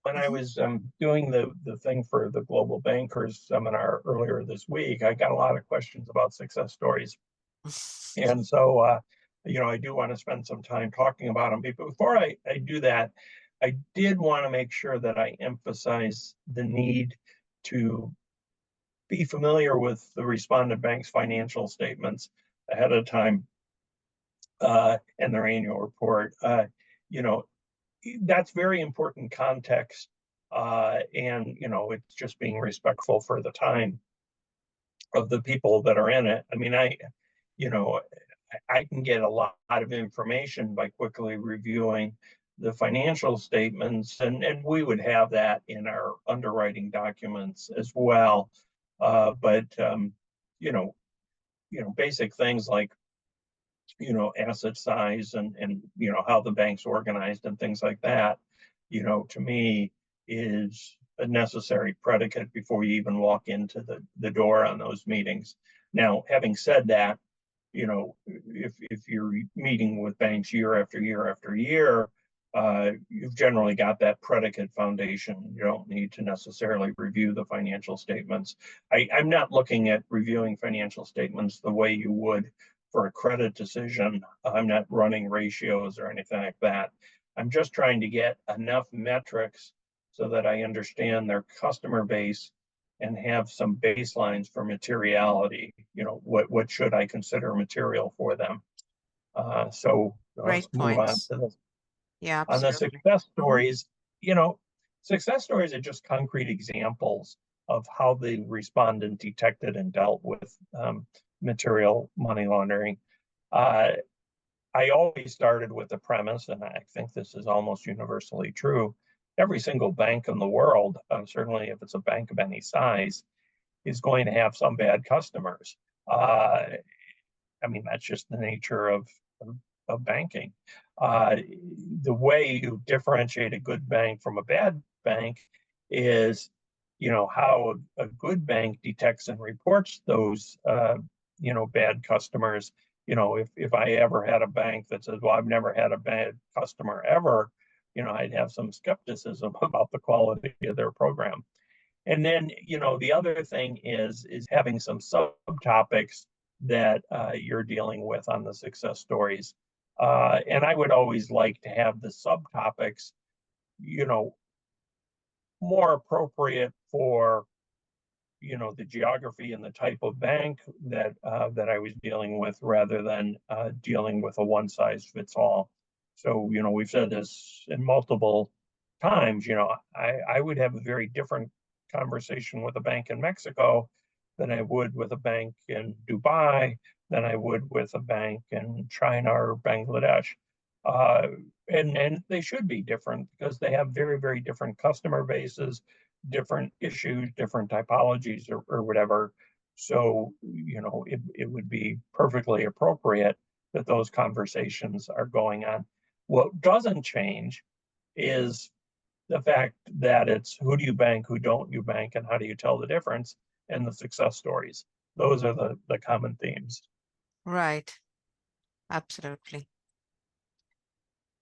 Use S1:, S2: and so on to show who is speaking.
S1: when I
S2: Hmm.
S1: was doing the thing for the Global Bankers seminar earlier this week, I got a lot of questions about success stories. And so, I do want to spend some time talking about them. But before I do that, I did want to make sure that I emphasize the need to be familiar with the respondent bank's financial statements ahead of time and their annual report. You know, that's very important context. And it's just being respectful for the time of the people that are in it. I mean, you know, I can get a lot of information by quickly reviewing the financial statements, and we would have that in our underwriting documents as well. But you know, basic things like asset size and how the bank's organized and things like that, to me is a necessary predicate before you even walk into the door on those meetings. Now, having said that, if you're meeting with banks year after year after year, you've generally got that predicate foundation. You don't need to necessarily review the financial statements. I'm not looking at reviewing financial statements the way you would for a credit decision. I'm not running ratios or anything like that. I'm just trying to get enough metrics so that I understand their customer base and have some baselines for materiality. What should I consider material for them? So let's
S2: Great
S1: move on
S2: points.
S1: to this.
S2: Yeah,
S1: On the
S2: absolutely.
S1: success
S2: Hmm.
S1: stories, you know, success stories are just concrete examples of how the respondent detected and dealt with material money laundering. Uh, I always started with the premise, and I think this is almost universally true. Every single bank in the world, certainly if it's a bank of any size, is going to have some bad customers. Uh, I mean, that's just the nature of banking. Uh, the way you differentiate a good bank from a bad bank is, how a good bank detects and reports those, bad customers. If I ever had a bank that says, well, I've never had a bad customer ever, I'd have some skepticism about the quality of their program. And then, the other thing is having some subtopics that you're dealing with on the success stories. And I would always like to have the subtopics, you know, more appropriate for, the geography and the type of bank that I was dealing with, rather than dealing with a one size fits all. So, we've said this in multiple times. I would have a very different conversation with a bank in Mexico than I would with a bank in Dubai, than I would with a bank in China or Bangladesh. Uh, and they should be different because they have very, very different customer bases, different issues, different typologies, or whatever. So, it would be perfectly appropriate that those conversations are going on. What doesn't change is the fact that it's who do you bank, who don't you bank, and how do you tell the difference, and the success stories. Those are the common themes.
S2: Right. Absolutely.